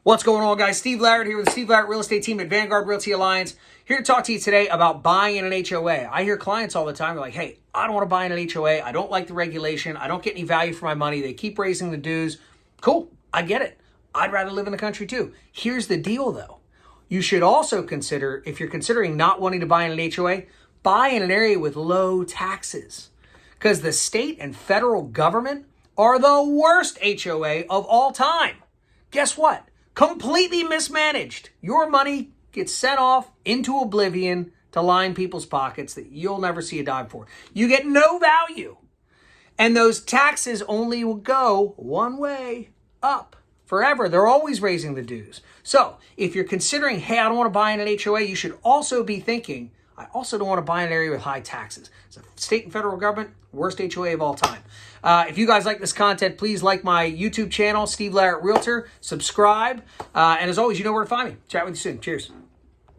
What's going on, guys? Steve Laret here with the Steve Laret Real Estate Team at Vanguard Realty Alliance. Here to talk to you today about buying in an HOA. I hear clients all the time, they're like, hey, I don't want to buy in an HOA. I don't like the regulation. I don't get any value for my money. They keep raising the dues. Cool, I get it. I'd rather live in the country too. Here's the deal though. You should also consider, if you're considering not wanting to buy in an HOA, buy in an area with low taxes. Because the state and federal government are the worst HOA of all time. Guess what? Completely mismanaged. Your money gets sent off into oblivion to line people's pockets that you'll never see a dime for. You get no value. And those taxes only will go one way, up, forever. They're always raising the dues. So if you're considering, hey, I don't want to buy in an HOA, you should also be thinking, I also don't want to buy in an area with high taxes. It's a state and federal government, worst HOA of all time. If you guys like this content, please like my YouTube channel, Steve Laret Realtor. Subscribe. And as always, you know where to find me. Chat with you soon. Cheers.